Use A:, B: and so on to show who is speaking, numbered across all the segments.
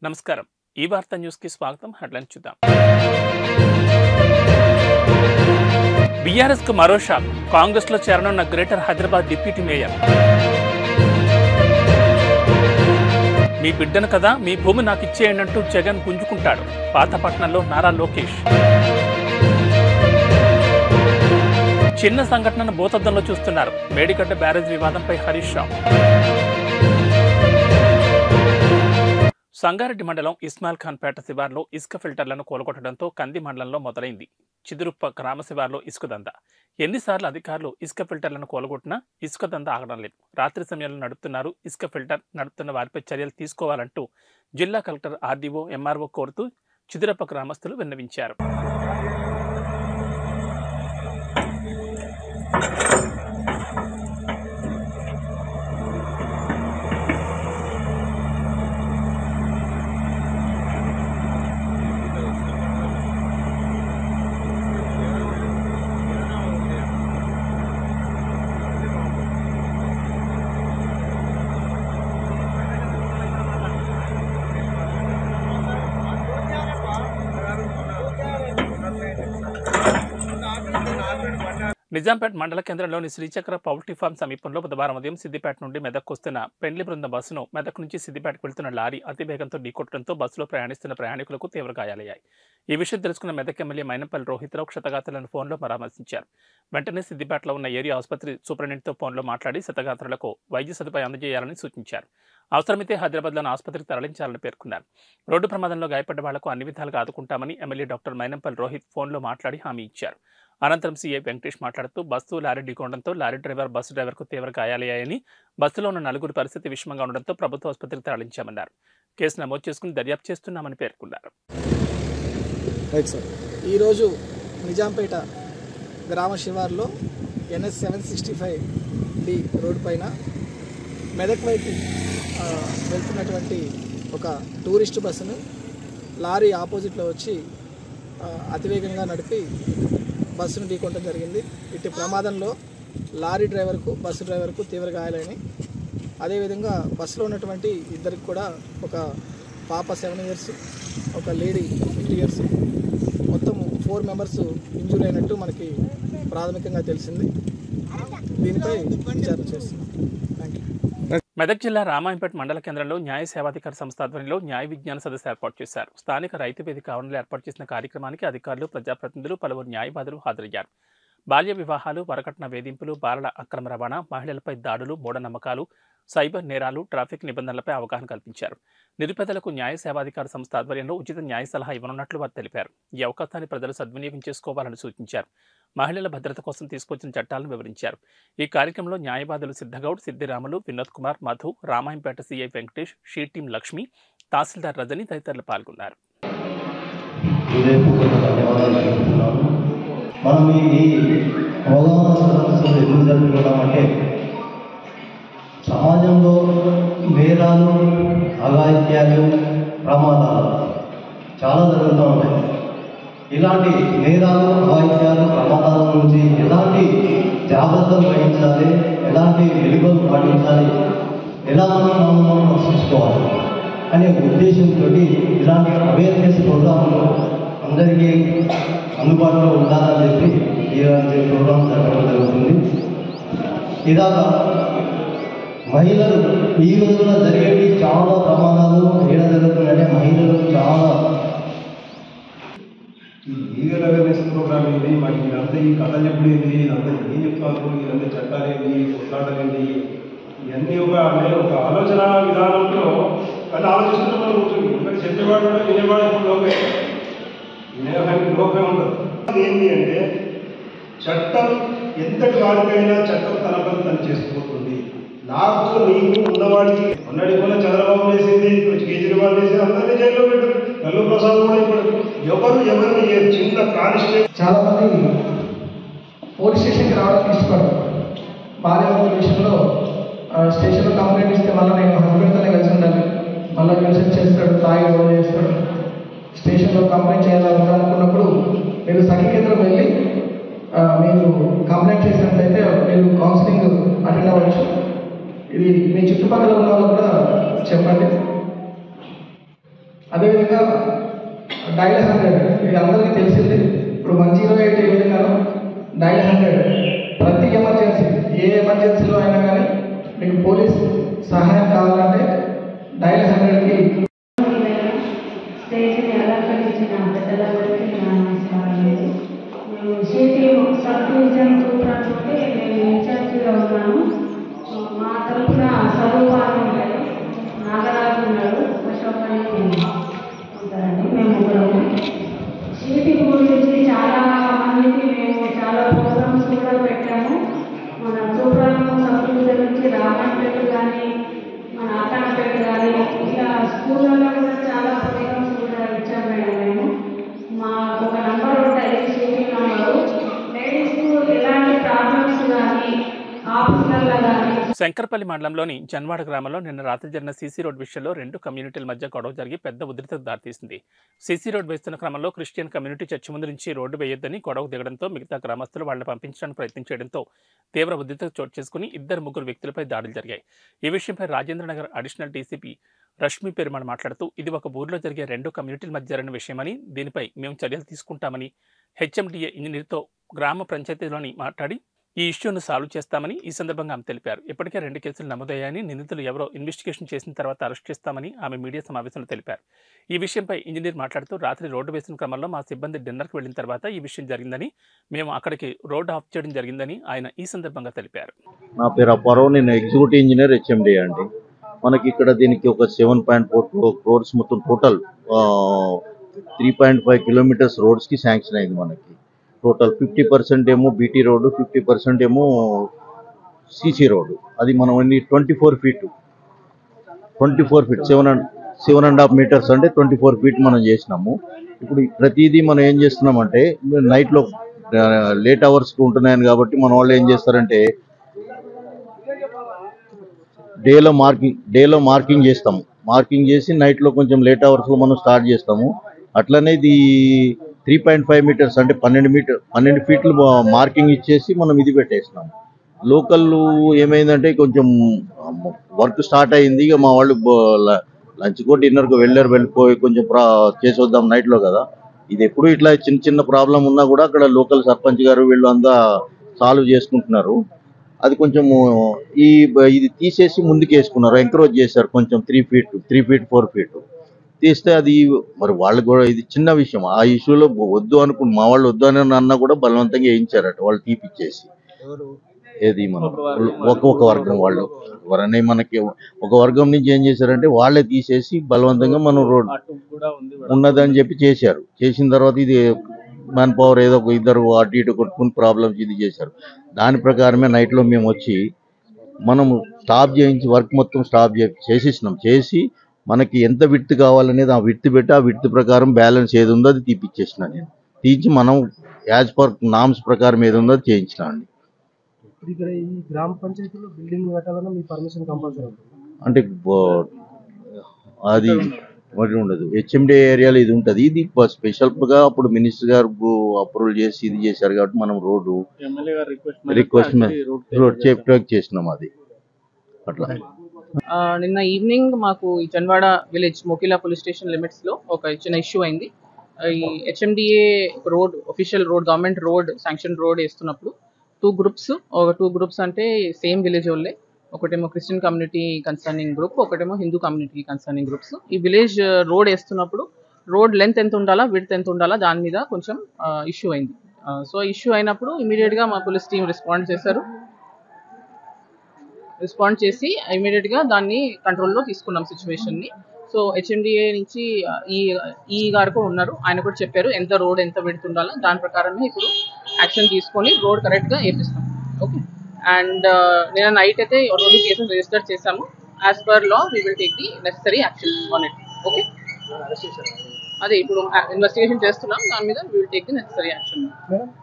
A: నమస్కారం. ఈ వార్తా న్యూస్కి స్వాగతం. హెడ్లైన్స్ చూద్దాం. బీఆర్ఎస్కు మరో షాక్. కాంగ్రెస్లో చేరనున్న గ్రేటర్ హైదరాబాద్ డిప్యూటీ మేయర్. మీ బిడ్డను కదా, మీ భూమి నాకు ఇచ్చేయండి అంటూ జగన్ గుంజుకుంటాడు. పాతపట్నంలో నారా లోకేష్. చిన్న సంఘటనను భూతద్దంలో చూస్తున్నారు. మేడిగడ్డ బ్యారేజ్ వివాదంపై హరీష్ రావు. సంగారెడ్డి మండలం ఇస్మాయిల్ ఖాన్ పేట శివార్లో ఇసుక ఫిల్టర్లను కూలగొట్టడంతో కంది మండలంలో మొదలైంది చిదురుప్ప గ్రామ శివార్లో ఇసుక దందా. ఎన్నిసార్లు అధికారులు ఇసుక ఫిల్టర్లను కూలగొట్టినా ఇసుక దందా ఆగడం లేదు. రాత్రి సమయంలో నడుపుతున్నారు. ఇసుక ఫిల్టర్ నడుపుతున్న వారిపై చర్యలు తీసుకోవాలంటూ జిల్లా కలెక్టర్, ఆర్డీఓ, ఎంఆర్ఓ కోరుతూ చిదురప్ప గ్రామస్తులు విన్నవించారు. నిజాంపేట్ మండల కేంద్రంలోని శ్రీచక్ర పౌల్ట్రీ ఫార్మ్ సమీపంలో బుధవారం ఉదయం సిద్దిపేట నుండి మెదక్ వస్తున్న పెండ్లి బృందం బస్సును మెదక్ నుంచి సిద్దిపేటకు వెళ్తున్న లారీ అతివేగంతో ఢీకొట్టడంతో బస్సులో ప్రయాణిస్తున్న ప్రయాణికులకు తీవ్ర గాయాలయ్యాయి. ఈ విషయం తెలుసుకున్న మెదక్ ఎమ్మెల్యే మైనంపల్లి రోహిత్రావు క్షతగాత్రులను ఫోన్లో పరామర్శించారు. వెంటనే సిద్దిపేటలో ఉన్న ఏరియా ఆసుపత్రి సూపరింటెండెంట్తో ఫోన్లో మాట్లాడి క్షతగాత్రులకు వైద్య సదుపాయం అందజేయాలని సూచించారు. అవసరమైతే హైదరాబాద్లోని ఆసుపత్రికి తరలించాలని పేర్కొన్నారు. రోడ్డు ప్రమాదంలో గాయపడ్డ వాళ్లకు అన్ని విధాలుగా ఆదుకుంటామని ఎమ్మెల్యే డాక్టర్ మైనంపల్లి రోహిత్ ఫోన్లో మాట్లాడి హామీ ఇచ్చారు. అనంతరం సీఐ వెంకటేష్ మాట్లాడుతూ బస్సు లారీ ఢీకొనడంతో లారీ డ్రైవర్, బస్సు డ్రైవర్కు తీవ్ర గాయాలయ్యాయని, బస్సులో ఉన్న నలుగురు పరిస్థితి విషమంగా ఉండడంతో ప్రభుత్వ ఆసుపత్రికి తరలించామన్నారు. కేసు నమోదు చేసుకుని దర్యాప్తు చేస్తున్నామని పేర్కొన్నారు.
B: ఈరోజు నిజాంపేట గ్రామ శివార్లో NS 765D రోడ్డు పైన మెదక్ వైపు వెళ్తున్నటువంటి ఒక టూరిస్ట్ బస్సును లారీ ఆపోజిట్లో వచ్చి అతివేగంగా నడిపి బస్సును ఢీకొనడం జరిగింది. ఇటు ప్రమాదంలో లారీ డ్రైవర్కు, బస్సు డ్రైవర్కు తీవ్ర గాయాలైనాయి. అదేవిధంగా బస్సులో ఉన్నటువంటి ఇద్దరికి కూడా, ఒక పాప 7 years, ఒక లేడీ 50 years, మొత్తం 4 members ఇంజూరీ అయినట్టు మనకి ప్రాథమికంగా తెలిసింది. దీనిపై విచారణ చేస్తున్నాం. Thank you.
A: మెదక్ జిల్లా రామాయంపేట మండల కేంద్రంలో న్యాయ సేవాధికార సంస్థ ఆధ్వర్యంలో న్యాయ విజ్ఞాన సదస్సు ఏర్పాటు చేశారు. స్థానిక రైతు వేదిక ఆవరణలో ఏర్పాటు చేసిన కార్యక్రమానికి అధికారులు, ప్రజాప్రతినిధులు, పలువురు న్యాయవాదులు హాజరయ్యారు. బాల్య వివాహాలు, వరకట్న వేధింపులు, బాలల అక్రమ రవాణా, మహిళలపై దాడులు, మూఢనమ్మకాలు, సైబర్ నేరాలు, ట్రాఫిక్ నిబంధనలపై అవగాహన కల్పించారు. నిరుపేదలకు న్యాయ సేవాధికార సంస్థ ఆధ్వర్యంలో ఉచిత న్యాయ సలహా ఇవ్వనున్నట్లు వారు తెలిపారు. ఈ అవకాశాన్ని ప్రజలు సద్వినియోగం చేసుకోవాలని సూచించారు. మహిళల భద్రత కోసం తీసుకొచ్చిన చట్టాలను వివరించారు. ఈ కార్యక్రమంలో న్యాయవాదులు Siddhagoud, Siddiramulu, Vinod Kumar, Madhu, Ramayampet CI Venkatesh, she team Lakshmi, tahsildar Rajani తదితరులు పాల్గొన్నారు.
C: మనం ఈ అవగాహన సదస్సులు ఎందుకు జరుపుకుంటామంటే, సమాజంలో నేరాలు, అఘాయిత్యాలు, ప్రమాదాలు చాలా జరుగుతూ ఉంటాయి. ఇలాంటి నేరాలు, అఘాయిత్యాలు, ప్రమాదాల నుంచి ఎలాంటి జాగ్రత్తలు వహించాలి, ఎలాంటి వెలుగులు పాటించాలి, ఎలా మనం రక్షించుకోవాలి అనే ఉద్దేశంతో ఇలాంటి అవేర్నెస్ ప్రోగ్రాంలు అందరికీ అందుబాటులో ఉండాలని చెప్పి ఈ ప్రోగ్రాం జరగడం జరుగుతుంది. ఇలాగా మహిళలు ఈ రోజున జరిగేవి చాలా ప్రమాదాలు ఏడ జరుగుతున్నాయంటే మహిళలు చాలా
D: ఈ లీగల్ అవేర్నెస్ ప్రోగ్రామ్ ఏంటి, మనకి ఇదంతా ఈ కథలు ఎప్పుడు ఏంటి, ఇదంతా ఏం చెప్తారు, ఇవన్నీ చట్టాలేంటి, కొట్లాటలేంటి, ఇవన్నీ ఒక ఆలోచన విధానంలో అది ఆలోచిస్తుంటే మనం కూర్చొని ఇక్కడ చెప్పేవాడు కూడా వినేవాడు ఇప్పుడు లోపే వినేవాడికి లోపే ఉండదు. ఏంటి అంటే చట్టం ఎంతటి వాడికైనా చట్టం తన పని తను చేసుకుపోతుంది. నాకు నీకు ఉన్నవాడికి మొన్నటి కూడా చంద్రబాబు వేసింది, కేజ్రీవాల్ వేసింది, అందరినీ జైల్లో పెట్టారు. కల్లు ప్రసాద్ కూడా ఇప్పుడు ఎవరిని చిన్న కానిస్టేబుల్
B: చాలా మంది పోలీస్ స్టేషన్కి రావడానికి ఇష్టపడరు. భార్య విషయంలో స్టేషన్లో కంప్లైంట్ ఇస్తే మళ్ళీ నేను హస్బెండ్తోనే కలిసి ఉండాలి, మళ్ళీ న్యూసెన్స్ చేస్తాడు, తాగి గొడవ చేస్తాడు, స్టేషన్లో కంప్లైంట్ చేయాలని అనుకున్నప్పుడు మీరు సఖీ కేంద్రం వెళ్ళి మీరు కంప్లైంట్ చేసినట్లయితే మీరు కౌన్సిలింగ్ అటెండ్ అవ్వచ్చు. ఇది మీ చుట్టుపక్కల ఉన్న వాళ్ళు కూడా చెప్పండి. అదేవిధంగా డైల్ 100 ఇది అందరికీ తెలిసింది. ఇప్పుడు 108 ఏ విధంగానో డైల్ 100 ప్రతి ఎమర్జెన్సీ, ఏ ఎమర్జెన్సీలో అయినా కానీ మీకు పోలీస్ సహాయం కావాలంటే డైల్ 100కి.
E: స్టేజ్ని అలంకరించిన పెద్దలందరికీ నా నమస్కారాలు. మేము సిటీఎం సబ్ డివిజన్ తోటి నేను ఇన్ఛార్జిగా ఉన్నాను. మా తరఫున స్వరూపాలు ఉంటాయి, నాగరాజు ఉన్నాడు, అశోక్ అని ఉంటారండి. మేము ముగ్గురము సిటీ గురించి చాలా మందికి మేము చాలా ప్రోగ్రామ్స్ కూడా పెట్టాము. మన తూప్రారం సబ్ డివిజన్ నుంచి రామాయణపేట కానీ మన అక్కానపేట కానీ ఇలా స్కూళ్ళలో కూడా చాలా ప్రోగ్రామ్స్ కూడా ఇచ్చాం మేడం. మేము మాకు ఒక నంబర్ ఉంటుంది, సిటీ నంబరు. లేడీస్కు ఎలాంటి ప్రాబ్లమ్స్ కానీ ఆఫీసర్ల కానీ.
A: శంకర్పల్లి మండలంలోని జన్వాడ గ్రామంలో నిన్న రాత్రి జరిగిన సీసీ రోడ్ విషయంలో రెండు కమ్యూనిటీల మధ్య గొడవ జరిగి పెద్ద ఉద్రిక్తతకు దారితీసింది. సీసీ రోడ్ వేస్తున్న క్రమంలో క్రిస్టియన్ కమ్యూనిటీ చర్చి ముందు నుంచి రోడ్డు వేయొద్దని గొడవ దిగడంతో మిగతా గ్రామస్తులు వాళ్ళని పంపించడానికి ప్రయత్నించడంతో తీవ్ర ఉద్రిక్తత చోటు చేసుకుని 2 వ్యక్తులపై దాడులు జరిగాయి. ఈ విషయంపై రాజేంద్రనగర్ అడిషనల్ డీసీపీ రష్మి పెరుమాళ్ మాట్లాడుతూ ఇది ఒక ఊర్లో జరిగే 2 కమ్యూనిటీల మధ్య జరిగిన విషయమని, దీనిపై మేము చర్యలు తీసుకుంటామని హెచ్ఎండిఏ ఇంజనీర్తో గ్రామ పంచాయతీలోని మాట్లాడి ఈ ఇష్యూను సాల్వ్ చేస్తామని ఈ సందర్భంగా ఆమె తెలిపారు. ఇప్పటికే 2 కేసులు నమోదయ్యాయని, నిందితులు ఎవరో ఇన్వెస్టిగేషన్ చేసిన తర్వాత అరెస్ట్ చేస్తామని ఆమె మీడియా సమావేశంలో తెలిపారు. ఈ విషయంపై ఇంజనీర్ మాట్లాడుతూ రాత్రి రోడ్డు వేసిన క్రమంలో మా సిబ్బంది డిన్నర్కి వెళ్లిన తర్వాత ఈ విషయం జరిగిందని, మేము అక్కడికి రోడ్డు ఆఫ్ చేయడం జరిగిందని ఆయన ఈ సందర్భంగా తెలిపారు.
C: నా పేరు అప్పారావు, నేను ఎగ్జిక్యూటివ్ ఇంజనీర్ హెచ్ఎండి అండి. మనకి ఇక్కడ దీనికి ఒక 7.4 crores మొత్తం టోటల్ 3.5 kilometers రోడ్స్కి శాంక్షన్ అయింది. మనకి టోటల్ 50% ఏమో బీటీ రోడ్డు, 50% ఏమో సీసీ రోడ్డు. అది మనం 24 feet 7.5 meters అంటే 24 feet మనం చేసినాము. ఇప్పుడు ప్రతిదీ మనం ఏం చేస్తున్నామంటే నైట్లో లేట్ అవర్స్కి ఉంటున్నాయని కాబట్టి మన వాళ్ళు ఏం చేస్తారంటే డేలో మార్కింగ్ చేస్తాము. మార్కింగ్ చేసి నైట్లో కొంచెం లేట్ అవర్స్లో మనం స్టార్ట్ చేస్తాము. అట్లనే ఇది 3.5 meters అంటే 12 feet మార్కింగ్ ఇచ్చేసి మనం ఇది పెట్టేసినాము. లోకల్ ఏమైందంటే కొంచెం వర్క్ స్టార్ట్ అయింది. ఇక మా వాళ్ళు లంచ్కో డిన్నర్కో వెళ్ళిపోయి కొంచెం చేసి వద్దాం నైట్లో కదా. ఇది ఎప్పుడు ఇట్లా చిన్న ప్రాబ్లం ఉన్నా కూడా అక్కడ లోకల్ సర్పంచ్ గారు వీళ్ళు అంతా సాల్వ్ చేసుకుంటున్నారు. అది కొంచెము ఇది తీసేసి ముందుకు వేసుకున్నారు, ఎంకరేజ్ చేశారు. కొంచెం 3 feet 4 feet తీస్తే అది మరి వాళ్ళు కూడా ఇది చిన్న విషయం. ఆ ఇష్యూలో వద్దు అనుకుని మా వాళ్ళు వద్దు అని అన్నా కూడా బలవంతంగా వేయించారట వాళ్ళు తీపిచ్చేసి. ఏది మనం ఒక్కొక్క వర్గం వాళ్ళు ఎవరనే మనకి ఒక వర్గం నుంచి ఏం చేశారంటే వాళ్ళే తీసేసి బలవంతంగా మనం రోడ్ ఉన్నదని చెప్పి చేశారు. చేసిన తర్వాత ఇది మ్యాన్ పవర్ ఏదో ఒక ఇద్దరు అటు ఇటు కొట్టుకుని ప్రాబ్లమ్స్ ఇది చేశారు. దాని ప్రకారమే నైట్లో మేము వచ్చి మనము స్టాప్ చేయించి వర్క్ మొత్తం స్టాప్ చేసేసినాం. చేసి మనకి ఎంత విడ్త్ కావాలనేది ఆ విడ్త్ పెట్టి ఆ విడ్త్ ప్రకారం బ్యాలెన్స్ ఏది ఉందో అది తీపిచ్చేసిన నేను. తీసి మనం యాజ్ పర్ నామ్స్ ప్రకారం ఏది ఉందో అది చేయించిన అండి.
D: ఇక్కడ ఈ గ్రామ పంచాయతీలో బిల్డింగ్ కట్టాలన్నా మీ పర్మిషన్ కంపల్సరీ
C: అంటే అది మరి ఉండదు. హెచ్ఎండి ఏరియాలో ఇది ఉంటుంది. ఇది స్పెషల్గా అప్పుడు మినిస్టర్ గారు అప్రూవల్ చేసి ఇది చేశారు కాబట్టి మనం రోడ్డు రిక్వెస్ట్ చేసినాం. అది అట్లా.
F: నిన్న ఈవినింగ్ మాకు ఈ Janwada village Mokila police station లిమిట్స్లో ఒక చిన్న ఇష్యూ అయింది. ఈ HMDA road official road government road sanction road వేస్తున్నప్పుడు 2 groups అంటే సేమ్ విలేజ్ వాళ్ళే. ఒకటేమో క్రిస్టియన్ కమ్యూనిటీ కన్సర్నింగ్ గ్రూప్, ఒకటేమో హిందూ కమ్యూనిటీ కన్సర్నింగ్ గ్రూప్స్. ఈ విలేజ్ రోడ్ వేస్తున్నప్పుడు రోడ్ లెంత్ ఎంత ఉండాలా, విడ్త్ ఎంత ఉండాలా దాని మీద కొంచెం ఇష్యూ అయింది. సో ఇష్యూ అయినప్పుడు ఇమీడియట్గా మా పోలీస్ టీం రెస్పాండ్ చేసి ఇమీడియట్గా దాన్ని కంట్రోల్లో తీసుకున్నాం సిచ్యువేషన్ని. సో హెచ్ఎండిఏ నుంచి ఈ గారు కూడా ఉన్నారు, ఆయన కూడా చెప్పారు ఎంత రోడ్ ఎంత విడ్త్ ఉండాలో. దాని ప్రకారమే ఇప్పుడు యాక్షన్ తీసుకొని రోడ్ కరెక్ట్గా వేపిస్తాం. ఓకే. అండ్ నేను నైట్ అయితే 2 కేసెస్ రిజిస్టర్ చేశాము. As per law we will take the necessary action on it. Okay. అదే ఇప్పుడు ఇన్వెస్టిగేషన్ చేస్తున్నాం, దాని మీద we will take the necessary action.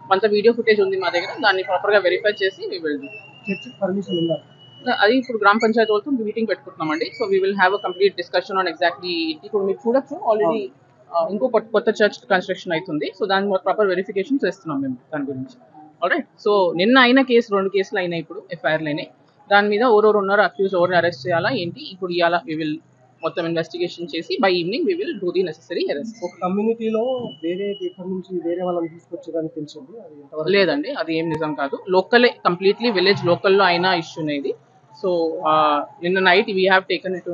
F: కొంత వీడియో ఫుటేజ్ ఉంది మా దగ్గర, దాన్ని ప్రాపర్గా వెరిఫై చేసి వీ విల్ డూ.
D: పర్మిషన్ ఉందా?
F: అది ఇప్పుడు గ్రామ పంచాయతీ వాళ్ళతో మీటింగ్ పెట్టుకుంటున్నామండి. So we will have a complete discussion on exactly. ఇప్పుడు మీరు చూడొచ్చు ఆల్రెడీ ఇంకో కొత్త చర్చ్ కన్స్ట్రక్షన్ అవుతుంది. సో దాని ప్రాపర్ వెరిఫికేషన్ చేస్తున్నాం మేము దాని గురించి. ఆల్రైట్. సో నిన్న అయిన కేసు 2 కేసులు అయినాయి, ఇప్పుడు ఎఫ్ఐఆర్లు అయినాయి. దాని మీద ఎవరెవరు ఉన్నారు, అక్యూజ్ ఎవరిని అరెస్ట్ చేయాలా ఏంటి ఇప్పుడు ఇవాళ వీ విల్ మొత్తం ఇన్వెస్టిగేషన్ చేసి by evening we will do the necessary arrest.
G: ఒక కమ్యూనిటీలో వేరే ఇక్కడ నుంచి వేరే వాళ్ళని తీసుకొచ్చేదని తెలిసింది, అది ఎంతవరకు?
F: లేదండి, అది ఏం నిజం కాదు. లోకలే, కంప్లీట్లీ విలేజ్ లోకల్లో అయిన ఇష్యూనే ఇది. సో నిన్న night we have taken it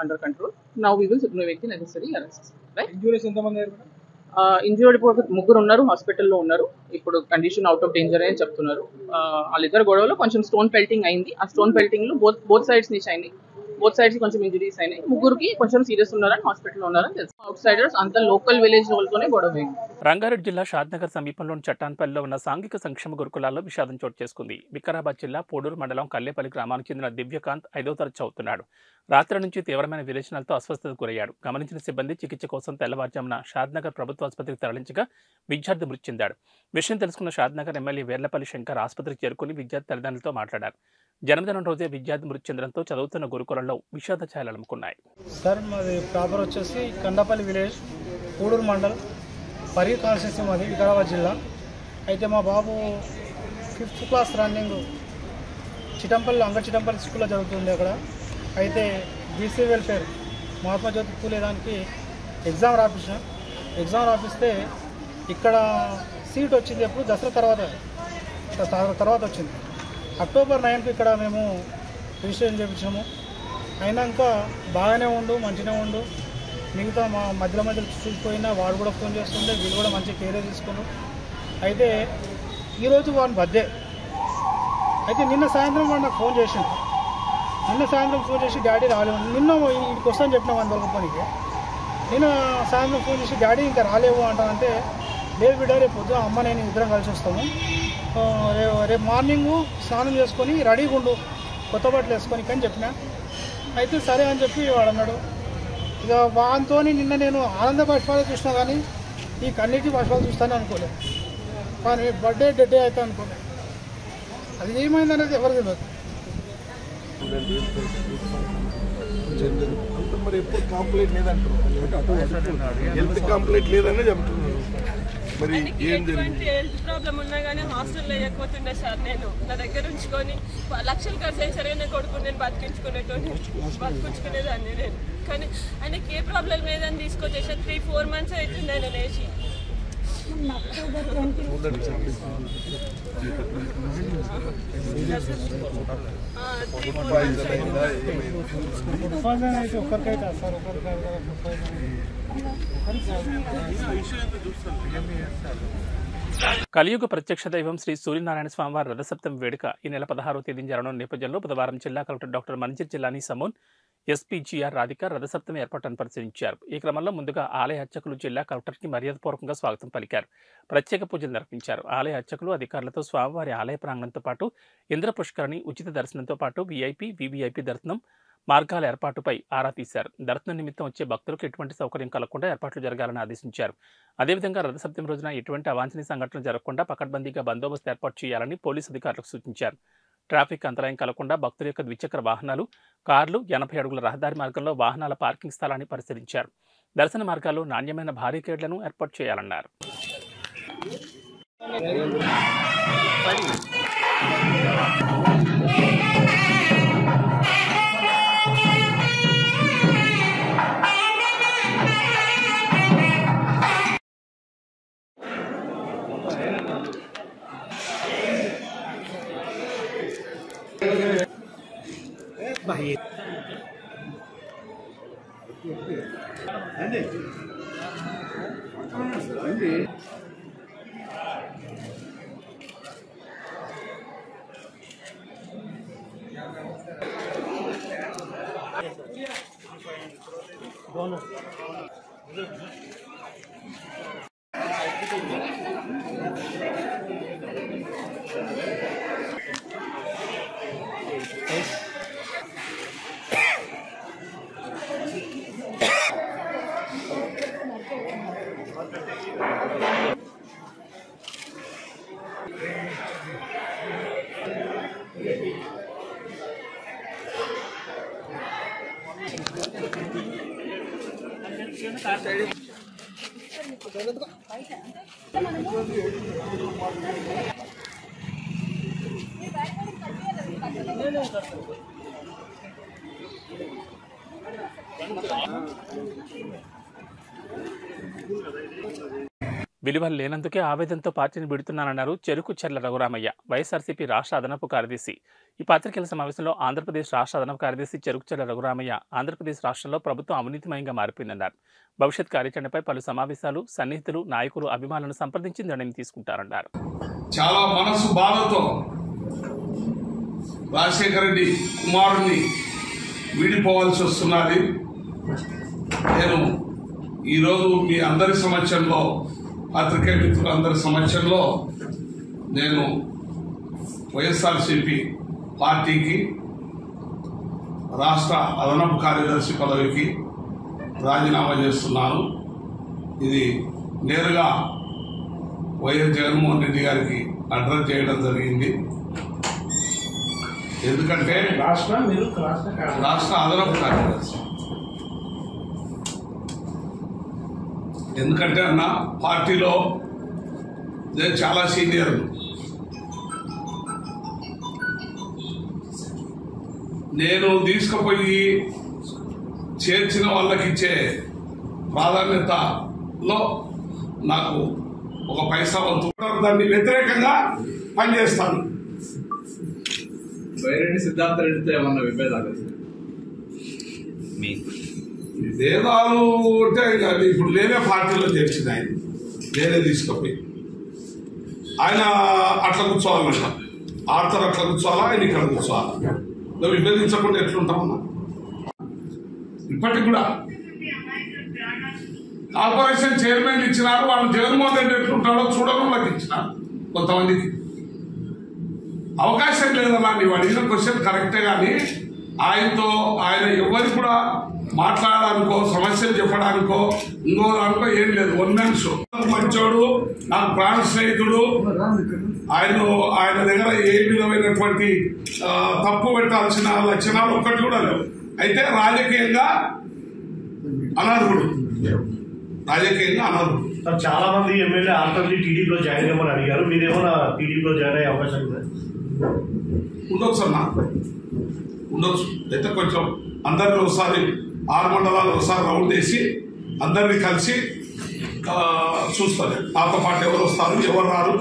F: under control. Now we will make the necessary arrest. Right.
G: Injuries ఎంతమంది అయ్యారు?
F: ఇంజూర్డ్ ఇప్పుడు 3 ఉన్నారు, హాస్పిటల్లో ఉన్నారు. ఇప్పుడు కండిషన్ అవుట్ ఆఫ్ డేంజర్ అని చెప్తున్నారు. వాళ్ళిద్దరు గొడవలో కొంచెం స్టోన్ పెల్టింగ్ అయింది. ఆ స్టోన్ పెల్టింగ్ లో బోత్ సైడ్స్ నుంచి అయినాయి. బోత్ సైడ్స్ కొంచెం ఇంజరీస్ అయినాయి. 3కి కొంచెం సీరియస్ ఉన్నారని హాస్పిటల్లో ఉన్నారని తెలుసు. అవుట్ సైడర్స్ అంతా లోకల్ విలేజ్ వాళ్ళతోనే గొడవ అయింది.
A: రంగారెడ్డి జిల్లా షాద్నగర్ సమీపంలోని చట్టాన్పల్లిలో ఉన్న సాంఘిక సంక్షేమ గురుకులాల్లో విషాదం చోటు చేసుకుంది. వికారాబాద్ జిల్లా పోడూరు మండలం కల్లేపల్లి గ్రామానికి చెందిన దివ్యకాంత్ 5వ తరగతి చదువుతున్నాడు. రాత్రి నుంచి తీవ్రమైన విరేచనాలతో అస్వస్థతకు గురయ్యాడు. గమనించిన సిబ్బంది చికిత్స కోసం తెల్లవారుజామున షాద్నగర్ ప్రభుత్వ ఆసుపత్రికి తరలించగా విద్యార్థి మృతి చెందాడు. విషయం తెలుసుకున్న షాద్నగర్ ఎమ్మెల్యే వేర్లపల్లి శంకర్ ఆసుపత్రికి చేరుకుని విద్యార్థి తల్లిదండ్రులతో మాట్లాడారు. జన్మదినం రోజే విద్యార్థి మృతి చెందడంతో చదువుతున్న గురుకులంలో విషాద ఛాయలు అలుముకున్నాయి.
G: సార్ మాది ప్రాపర్ వచ్చేసి కండపల్లి విలేజ్, పూడూరు మండల్, పరి కాన్స్టిట్యూన్సీ మాది, వికారాబాద్ జిల్లా. అయితే మా బాబు 5th క్లాస్ రన్నింగ్ చిటంపల్లి స్కూల్లో జరుగుతుంది అక్కడ. అయితే బీసీ వెల్ఫేర్ మహాత్మా జ్యోతి పూలే దానికి ఎగ్జామ్ రాపిస్తే ఇక్కడ సీట్ వచ్చింది ఎప్పుడు దసరా తర్వాత వచ్చింది. అక్టోబర్ 9th ఇక్కడ మేము రిజిస్ట్రేషన్ చేయించాము. అయినాక బాగానే మంచిగా ఉండు, మిగతా మా మధ్యలో చూసిపోయినా వాడు కూడా ఫోన్ చేస్తుండే, వీళ్ళు కూడా మంచి కేర్ తీసుకున్నారు. అయితే ఈరోజు వాడి బర్త్డే. అయితే నిన్న సాయంత్రం వాడు నాకు ఫోన్ చేసి డాడీ రాలేవు, నిన్న ఇంటికి వస్తాను చెప్పిన 100 రూపాయలకి. నేను సాయంత్రం ఫోన్ చేసి డాడీ ఇంకా రాలేవు అంటానంటే, లేదు బిడ్డ రేపు పొద్దున అమ్మ నేను ఇద్దరం కలిసి వస్తాము, రేపు మార్నింగు స్నానం చేసుకొని రెడీగా ఉండు, కొత్త బట్టలు వేసుకొని అని చెప్పిన. అయితే సరే అని చెప్పి వాడు అన్నాడు. ఇక వాంతో నిన్న నేను ఆనంద బాష్పాలు చూసినా కానీ ఈ కన్నీటి బాష్పాలు చూస్తానే అనుకోలేదు. కానీ బర్త్డే డెడ్ అయితే అనుకోలేదు. అది ఏమైందనేది ఎవరు తెలియదు.
H: మరి ఎప్పుడు కంప్లైంట్ లేదంటారు, హెల్త్ కంప్లైంట్ లేదని చెప్తున్నారు. మరి ఏం జరిగింది?
I: హెల్త్ ప్రాబ్లం ఉన్నా కానీ హాస్టల్లో వేయకపోతుండే సార్. నేను నా దగ్గర ఉంచుకొని లక్షలు ఖర్చు అయిన సరే నా కొడుకు నేను బతికించుకునేదాన్ని నేను. కానీ ఆయనకి ఏ ప్రాబ్లం లేదని తీసుకొచ్చేసా. 3-4 months అవుతుంది ఆయన లేచి.
A: కలియుగ ప్రత్యక్ష దైవం శ్రీ సూర్యనారాయణ స్వామివారి రథసప్తమి వేడుక ఈ నెల 16వ తేదీన జరగనున్న నేపథ్యంలో బుధవారం జిల్లా కలెక్టర్ డాక్టర్ మంజిత్ జిల్లాని సమోన్, ఎస్పీజీఆర్ రాధిక రథసప్తమి ఏర్పాట్లను పరిశీలించారు. ఈ క్రమంలో ముందుగా ఆలయ అర్చకులు జిల్లా కలెక్టర్కి మర్యాదపూర్వకంగా స్వాగతం పలికారు. ప్రత్యేక పూజలు నిర్వహించారు. ఆలయ అర్చకులు అధికారులతో స్వామివారి ఆలయ ప్రాంగణంతో పాటు ఇంద్ర పుష్కరిణి ఉచిత దర్శనంతో పాటు వీఐపీ, వీవీఐపీ దర్శనం మార్గాల ఏర్పాటుపై ఆరా తీశారు. దర్శనం నిమిత్తం వచ్చే భక్తులకు ఎటువంటి సౌకర్యం కలగకుండా ఏర్పాట్లు జరగాలని ఆదేశించారు. అదేవిధంగా రథసప్తమి రోజున ఎటువంటి అవాంఛనీయ సంఘటనలు జరగకుండా పకడ్బందీగా బందోబస్తు ఏర్పాటు చేయాలని పోలీసు అధికారులకు సూచించారు. ట్రాఫిక్ అంతరాయం కలగకుండా భక్తుల యొక్క ద్విచక్ర వాహనాలు, కార్లు, 80 అడుగుల రహదారి మార్గంలో వాహనాల పార్కింగ్ స్థలాన్ని పరిశీలించారు. దర్శన మార్గాల్లో నాణ్యమైన బారికేడ్లను ఏర్పాటు చేయాలన్నారు. విలువలు లేనందుకే ఆవేదనతో పార్టీని విడుతున్నానన్నారు చెరుకుచెర్ల రఘురామయ్య, వైఎస్ఆర్సీపీ రాష్ట్ర అదనపు కార్యదర్శి. ఈ పత్రికల సమావేశంలో ఆంధ్రప్రదేశ్ రాష్ట్ర అదనపు కార్యదర్శి చెరుకుచెర్ల రఘురామయ్య ఆంధ్రప్రదేశ్ రాష్ట్రంలో ప్రభుత్వం అవినీతిమయంగా మారిపోయిందన్నారు. భవిష్యత్ కార్యాచరణపై పలు సమావేశాలు, సన్నిహితులు, నాయకులు, అభిమానులను సంప్రదించి నిర్ణయం తీసుకుంటారన్నారు.
J: చాలా మనసు బాధతో రాజశేఖర రెడ్డి కుమారుణ్ణి వీడిపోవాల్సి వస్తున్నది. నేను ఈరోజు మీ అందరి సమక్షంలో, పత్రికా మిత్రులందరి సమక్షంలో నేను వైఎస్ఆర్సీపీ పార్టీకి రాష్ట్ర అదనపు కార్యదర్శి పదవికి రాజీనామా చేస్తున్నాను. ఇది నేరుగా వైఎస్ జగన్మోహన్ రెడ్డి గారికి అడ్రస్ చేయడం జరిగింది. ఎందుకంటే రాష్ట్ర అదనపు కార్యదర్శి, ఎందుకంటే అన్న పార్టీలో నేను చాలా సీనియర్. నేను తీసుకుపోయి చేర్చిన వాళ్ళకి ఇచ్చే ప్రాధాన్యతలో నాకు ఒక పైసా వంతు, దాన్ని వ్యతిరేకంగా పనిచేస్తాను.
K: బైరెడ్డి సిద్ధార్థ రెడ్డితో ఏమన్నా విభేదాలు?
J: భేదాలు అంటే ఇప్పుడు నేనే పార్టీలో చేర్చింది ఆయన, నేనే తీసుకుపోయి ఆయన అట్లా కూర్చోవాలన్నమాట. ఆడతారు అట్లా కూర్చోవాలా, ఆయన ఇక్కడ కూర్చోవాలా. నువ్వు విభేదించకుండా ఎట్లుంటామన్నా. ఇప్పటికి కూడా కార్పొరేషన్ చైర్మన్ ఇచ్చినారు, వాళ్ళు జగన్మోహన్ రెడ్డి ఎట్లుంటాడో చూడడానికి ఇచ్చినారు. కొంతమందికి అవకాశం లేదన్నా. నీవు అడిగిన క్వశ్చన్ కరెక్టే, కానీ ఆయనతో ఆయన ఎవరికి కూడా మాట్లాడడానికో, సమస్యలు చెప్పడానికో, ఇంకో దానికో ఏం లేదు. One man show. మంచోడు, నాకు ప్రాణ స్నేహితుడు. ఆయన దగ్గర ఏ విధమైనటువంటి తప్పు పెట్టాల్సిన లక్షణాలు ఒక్కటి కూడా లేవు. అయితే రాజకీయంగా అనర్హుడు.
L: చాలా మంది ఎమ్మెల్యే ఆల్రెడీ టీడీపీలో జాయిన్ అవ్వమని అడిగారు. మీరేమన్నా టీడీపీలో జాయిన్ అయ్యే అవకాశం ఉందా?
J: ఉండొచ్చు అన్న, ఉండొచ్చు. అయితే కొంచెం అందరిని ఒకసారి 6 మండలాలు ఒకసారి రౌండ్ వేసి అందరినీ కలిసి చూస్తారు. నాతో పాటు ఎవరు వస్తారు, ఎవరు రారు,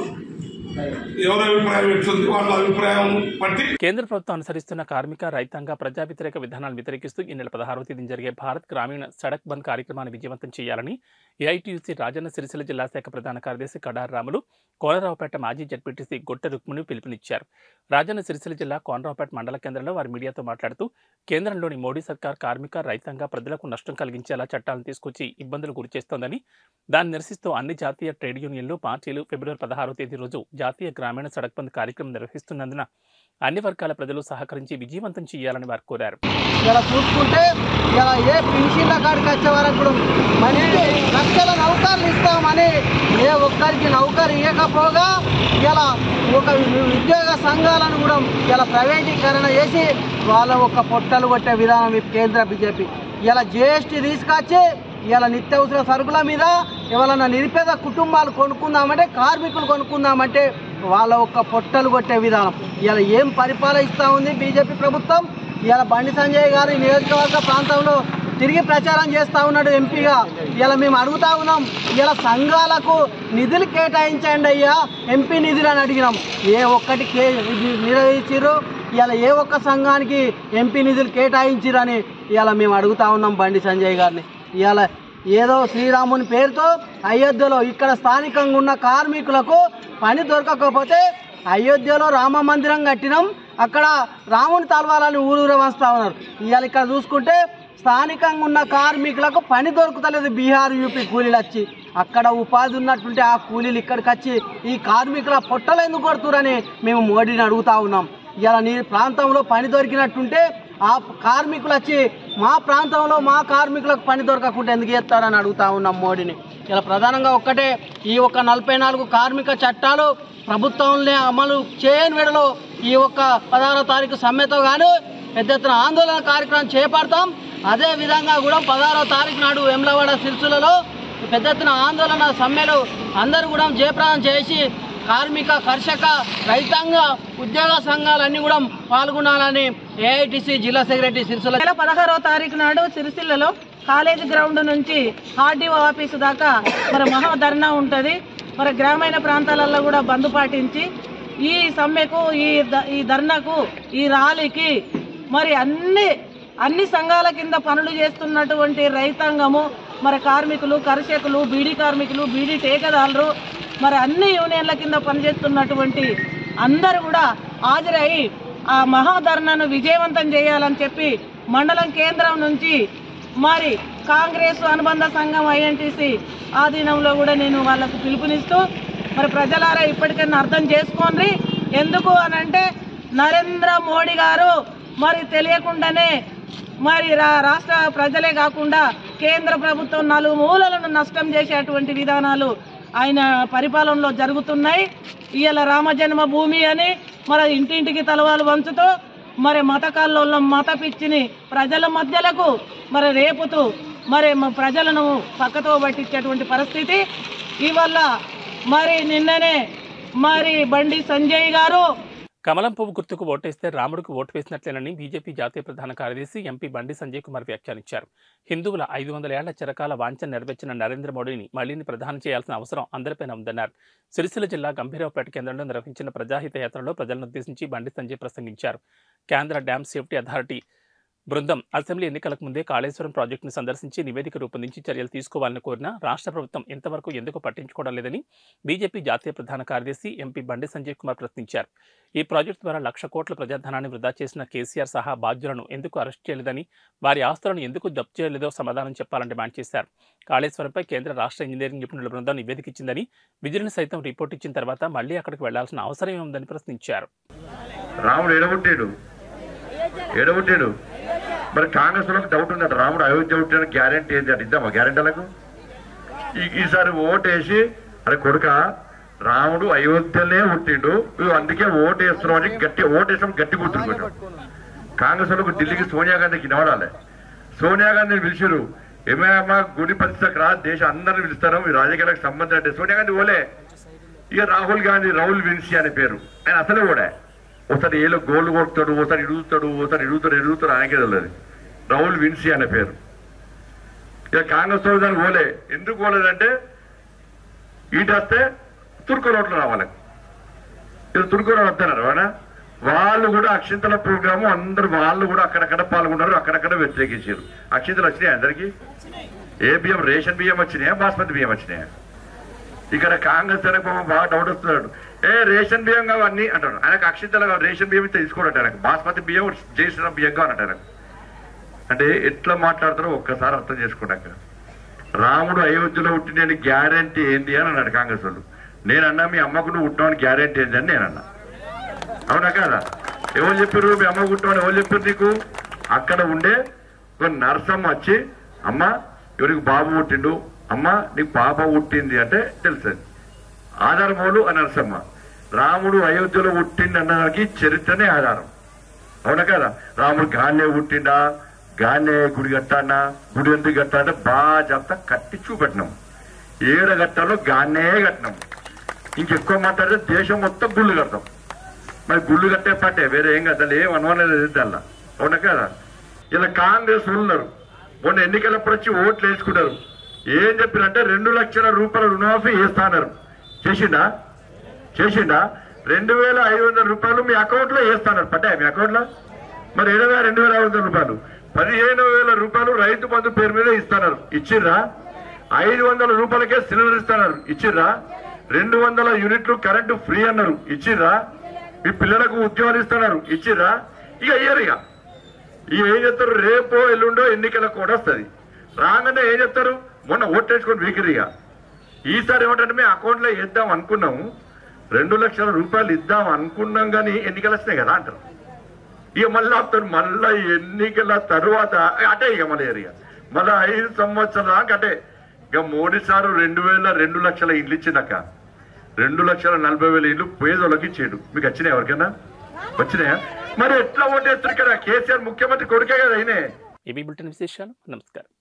J: ఎవరి అభిప్రాయం ఎట్లుంది, వాళ్ళ అభిప్రాయం బట్టి.
A: కేంద్ర ప్రభుత్వం అనుసరిస్తున్న కార్మిక, రైతాంగ, ప్రజా వ్యతిరేక విధానాలను వ్యతిరేకిస్తూ ఈ నెల 16వ తేదీన జరిగే భారత్ గ్రామీణ సడక్ బంద్ కార్యక్రమాన్ని విజయవంతం చేయాలని ఏఐటీయూసీ రాజన్న సిరిసిల్ల జిల్లా శాఖ ప్రధాన కార్యదర్శి కడారి రాములు, కోనరావుపేట మాజీ జడ్పీటీసీ గొట్టె రుక్మిణి పిలుపునిచ్చారు. రాజన్న సిరిసిల్ల జిల్లా కోనరావుపేట మండల కేంద్రంలో వారు మీడియాతో మాట్లాడుతూ కేంద్రంలోని మోడీ సర్కార్ కార్మిక, రైతాంగ, ప్రజలకు నష్టం కలిగించేలా చట్టాలను తీసుకొచ్చి ఇబ్బందులు గురిచేస్తోందని, దాన్ని నిరసిస్తూ అన్ని జాతీయ ట్రేడ్ యూనియన్లు, పార్టీలు ఫిబ్రవరి 16వ తేదీ రోజు జాతీయ గ్రామీణ సడక్ బంద్ కార్యక్రమం నిర్వహిస్తున్నందున అన్ని వర్గాల ప్రజలు సహకరించి విజయవంతం చేయాలని వారు కోరారు.
M: ఇలా చూసుకుంటే ఇలా ఏ పెన్షన్ల కాడికి వచ్చే వరకు కూడా మనిషి లక్షల నౌకర్లు ఇస్తామని ఏ ఒక్కరికి నౌకరు ఇవ్వకపోగా ఇలా ఒక ఉద్యోగ సంఘాలను కూడా ఇలా ప్రైవేటీకరణ చేసి వాళ్ళ ఒక పొట్టలు కొట్టే విధానం ఈ కేంద్ర బీజేపీ. ఇలా జీఎస్టీ తీసుకొచ్చి ఇలా నిత్యావసర సరుకుల మీద ఎవరన్నా నిరుపేద కుటుంబాలు కొనుక్కుందామంటే, కార్మికులు కొనుక్కుందామంటే వాళ్ళ ఒక్క పొట్టలు కొట్టే విధానం. ఇలా ఏం పరిపాలిస్తూ ఉంది బీజేపీ ప్రభుత్వం. ఇలా బండి సంజయ్ గారు ఈ నియోజకవర్గ ప్రాంతంలో తిరిగి ప్రచారం చేస్తూ ఉన్నాడు ఎంపీగా. ఇలా మేము అడుగుతా ఉన్నాం, ఇలా సంఘాలకు నిధులు కేటాయించండి అయ్యా, ఎంపీ నిధులు అని అడిగినాం. ఏ ఒక్కటి నిర్వహించారు, ఇలా ఏ ఒక్క సంఘానికి ఎంపీ నిధులు కేటాయించిరని ఇలా మేము అడుగుతా ఉన్నాం బండి సంజయ్ గారిని. ఇలా ఏదో శ్రీరాముని పేరుతో అయోధ్యలో ఇక్కడ స్థానికంగా ఉన్న కార్మికులకు పని దొరకకపోతే అయోధ్యలో రామ మందిరం కట్టినాం, అక్కడ రాముని తలవాలని ఊరూర వస్తూ ఉన్నారు. ఇవాళ ఇక్కడ చూసుకుంటే స్థానికంగా ఉన్న కార్మికులకు పని దొరుకుతలేదు. బీహార్, యూపీ కూలీలు వచ్చి అక్కడ ఉపాధి ఉన్నట్టుంటే ఆ కూలీలు ఇక్కడికి వచ్చి ఈ కార్మికుల పొట్టలు ఎందుకు కొడుతురని మేము మోడీని అడుగుతా ఉన్నాం. ఇలా నీ ప్రాంతంలో పని దొరికినట్టుంటే ఆ కార్మికులు వచ్చి మా ప్రాంతంలో మా కార్మికులకు పని దొరకకుండా ఎందుకు చేస్తారని అడుగుతా ఉన్నాం మోడీని. ఇలా ప్రధానంగా ఒక్కటే, ఈ 44 కార్మిక చట్టాలు ప్రభుత్వంలో అమలు చేయని వేళలో ఈ 16వ తారీఖు సమ్మెతో కానీ పెద్ద ఎత్తున ఆందోళన కార్యక్రమం చేపడతాం. అదేవిధంగా కూడా 16వ తారీఖు నాడు వేములవాడ సిరిసిల్లలో పెద్ద ఎత్తున ఆందోళన సమ్మెలు అందరూ కూడా జయప్రదం చేసి కార్మిక కర్షక రైతాంగ ఉద్యోగ సంఘాలన్నీ కూడా పాల్గొనాలని ఏఐటీసీ జిల్లా సెక్రటరీ సిరిసిల్ల
N: 16వ తారీఖు నాడు సిరిసిల్లలో కాలేజీ గ్రౌండ్ నుంచి ఆర్డీఓ ఆఫీసు దాకా మరి మహాధర్నా ఉంటుంది. మరి గ్రామీణ ప్రాంతాలలో కూడా బంద్ పాటించి ఈ సమ్మెకు ఈ ధర్నాకు ఈ ర్యాలీకి మరి అన్ని సంఘాల కింద పనులు చేస్తున్నటువంటి రైతాంగము మరి కార్మికులు కర్షకులు బీడీ కార్మికులు బీడీ టేకదారులు మరి అన్ని యూనియన్ల కింద పనిచేస్తున్నటువంటి అందరూ కూడా హాజరై ఆ మహాధర్నాను విజయవంతం చేయాలని చెప్పి మండలం కేంద్రం నుంచి మరి కాంగ్రెస్ అనుబంధ సంఘం ఐఎన్టీసీ ఆధీనంలో కూడా నేను వాళ్ళకు పిలుపునిస్తూ మరి ప్రజలారా ఇప్పటికైనా అర్థం చేసుకోండి. ఎందుకు అనంటే నరేంద్ర మోడీ గారు మరి తెలియకుండానే మరి రాష్ట్ర ప్రజలే కాకుండా కేంద్ర ప్రభుత్వం 4 మూలలను నష్టం చేసేటువంటి విధానాలు ఆయన పరిపాలనలో జరుగుతున్నాయి. ఇవాళ రామజన్మ భూమి అని మరి ఇంటింటికి తలవాలు వంచుతూ మరి మతకాల్లో మత పిచ్చిని ప్రజల మధ్యలకు మరి రేపుతూ మరి ప్రజలను పక్కతో పట్టించేటువంటి పరిస్థితి. ఇవల్ల మరి నిన్ననే మరి బండి సంజయ్ గారు
A: కమలం పువ్వు గుర్తుకు ఓటేస్తే రాముడికి ఓటు వేసినట్లేనని బీజేపీ జాతీయ ప్రధాన కార్యదర్శి ఎంపీ బండి సంజయ్ కుమార్ వ్యాఖ్యానించారు. హిందువుల 500 ఏళ్ల చిరకాల వాంఛన నెరవేర్చిన నరేంద్ర మోడీని మళ్లీని ప్రధానం చేయాల్సిన అవసరం అందరిపైన ఉందన్నారు. సిరిసిల్ల జిల్లా గంభీరావుపేట కేంద్రంలో నిర్వహించిన ప్రజాహిత యాత్రలో ప్రజలనుద్దేశించి బండి సంజయ్ ప్రసంగించారు. కేంద్ర డ్యామ్ సేఫ్టీ అథారిటీ బృందం అసెంబ్లీ ఎన్నికలకు ముందే కాళేశ్వరం ప్రాజెక్టును సందర్శించి నివేదిక రూపొందించి చర్యలు తీసుకోవాలని కోరినా రాష్ట్ర ప్రభుత్వం ఇంతవరకు ఎందుకు పట్టించుకోవడం లేదని బీజేపీ జాతీయ ప్రధాన కార్యదర్శి ఎంపీ బండి సంజయ్ కుమార్ ప్రశ్నించారు. ఈ ప్రాజెక్టు ద్వారా 1,00,000 కోట్ల ప్రజాధనాన్ని వృధా చేసిన కేసీఆర్ సహా బాధ్యులను ఎందుకు అరెస్ట్ చేయలేదని, వారి ఆస్తులను ఎందుకు జప్తు చేయలేదో సమాధానం చెప్పాలని డిమాండ్ చేశారు. కాళేశ్వరంపై కేంద్ర రాష్ట్ర ఇంజనీరింగ్ నిపుణుల బృందం నివేదిక ఇచ్చిందని, విజిలెన్స్ సైతం రిపోర్ట్ ఇచ్చిన తర్వాత మళ్లీ అక్కడికి వెళ్లాల్సిన అవసరం ఏముందని ప్రశ్నించారు.
O: రాముడు ఎడగొట్టాడు మరి కాంగ్రెస్ వాళ్ళకి డౌట్ ఉందట, రాముడు అయోధ్య పుట్టిన గ్యారెంటీ ఏంటి అంటే ఇద్దామా గ్యారెంటీలకు? ఈసారి ఓటేసి అరే కొడుక రాముడు అయోధ్యనే పుట్టిండు, అందుకే ఓటేస్తున్నాం అని ఓటేసాం గట్టి గుర్తుపెట్టాడు. కాంగ్రెస్ వాళ్ళకు ఢిల్లీకి సోనియా గాంధీకి నిలబడాలి. సోనియా గాంధీని పిలిచారు, ఏమేమా గుడి పరిస్థితికి రా, దేశం అందరిని పిలుస్తారు, ఈ రాజకీయాలకు సంబంధం అంటే సోనియా గాంధీ ఓలే. ఇక రాహుల్ విన్సీ అనే పేరు, ఆయన అసలే కూడా ఒకసారి ఏలో గోల్డ్ కొడతాడు, ఒకసారి ఎడుగుతాడు ఆయనకే తెలియదు. రాహుల్ విన్సీ అనే పేరు. ఇక కాంగ్రెస్ వాళ్ళు దానికి ఓలే. ఎందుకు ఓలేదంటే ఈటేస్తే తుర్కు రోడ్లు రావాలి, ఇది తుర్కు రోడ్ వస్తున్నారు అవునా. వాళ్ళు కూడా అక్షింతల ప్రోగ్రాము అందరు వాళ్ళు కూడా అక్కడక్కడ పాల్గొన్నారు, అక్కడక్కడ వ్యతిరేకించారు. అక్షింతలు వచ్చినాయి అందరికి. ఏ బియ్యం రేషన్ బియ్యం వచ్చినాయా, బాస్మతి బియ్యం వచ్చినాయా? ఇక్కడ కాంగ్రెస్ ఆయనకు బాగా డౌట్ వస్తున్నాడు, రేషన్ బియ్యం కావన్నీ అంటాడు. ఆయనకు అక్షింతలు రేషన్ బియ్యం తీసుకోడట, ఆయనకు బాస్మతి బియ్యం చేసిన బియ్యం కావన్నట్టు ఆయనకు. అంటే ఎట్లా మాట్లాడతారో ఒక్కసారి అర్థం చేసుకున్నాక. రాముడు అయోధ్యలో పుట్టిన గ్యారంటీ ఏంది అని అన్నాడు కాంగ్రెస్ వాళ్ళు. నేనన్నా మీ అమ్మకు నువ్వు పుట్టినవాడిని గ్యారంటీ ఏంది అని నేనన్నా. అవునా కాదా? ఎవరు చెప్పారు మీ అమ్మ పుట్టినవాడు? ఎవరు చెప్పారు నీకు? అక్కడ ఉండే ఒక నర్సమ్మ వచ్చి, అమ్మ ఎవరికి బాబు పుట్టిండు, అమ్మ నీకు పాప పుట్టింది అంటే తెలుస్తుంది. ఆధారమూలు అని నరసమ్మ. రాముడు అయోధ్యలో పుట్టిండి అన్నదానికి చరిత్రనే ఆధారం. అవునా కదా? రాముడు గాన్నే పుట్టిండా, గాన్నే గుడి కట్టానా, గుడి ఎందుకు కట్టాలంటే బాగా చెప్తా కట్టి చూపెట్టినాం. ఏడ కట్టాలో గాన్నే కట్టినాం. ఇంకెక్కువ మాట్లాడితే దేశం మొత్తం గుళ్ళు కడతాం. మరి గుళ్ళు కట్టే పట్టే వేరే ఏం కట్టాలి, ఏం అనుమానం అలా. అవునా కదా? ఇలా కాంగ్రెస్ ఉన్నారు, మొన్న ఎన్నికలప్పుడు వచ్చి ఓట్లు వేసుకున్నారు. ఏం చెప్పినంటే 2 లక్షల రూపాయల రుణమాఫీ వేస్తాన్నారు. చేసిండా? 2,500 రూపాయలు మీ అకౌంట్ లో వేస్తాన్నారు. పడ్డాయి మీ అకౌంట్ లో? మరి 2,500 రూపాయలు, 15,000 రూపాయలు రైతు బంధు పేరు మీద ఇస్తున్నారు. ఇచ్చిర్రా? 500 రూపాయలకే సిలిండర్ ఇస్తున్నారు. ఇచ్చిర్రా? 200 యూనిట్లు కరెంటు ఫ్రీ అన్నారు. ఇచ్చిర్రా? మీ పిల్లలకు ఉద్యోగాలు ఇస్తున్నారు. ఇచ్చిర్రా? ఇక ఇయ్యరు. ఇక ఏం చెప్తారు? రేపో ఎల్లుండో ఎన్నికలకు కూడా వస్తుంది. రాగానే ఏం చెప్తారు? మొన్న ఓటేసుకొని వీకిరిగా. ఈసారి ఏమంటే మేము అకౌంట్ లో వేద్దాం అనుకున్నాము, 2 లక్షల రూపాయలు ఇద్దాం అనుకున్నాం కానీ ఎన్నికలు వస్తున్నాయి కదా అంటారు. ఇక మళ్ళీ ఆపుతారు. మళ్ళా ఎన్నికల తరువాత అటే ఇక మళ్ళీ 5 సంవత్సరాల దాకా అటే. ఇక మోడీ సారు 2 లక్షల ఇల్లు ఇచ్చిందాక 2,40,000 ఇల్లు పేదోళ్ళకి ఇచ్చాడు. మీకు వచ్చినాయి? ఎవరికైనా వచ్చినాయా? మరి ఎట్లా ఓటేస్తారు కదా? కేసీఆర్ ముఖ్యమంత్రి కొడుకే కదా అయినే.
A: ఏబీ బులెటిన్ విశేషాలు. నమస్కారం.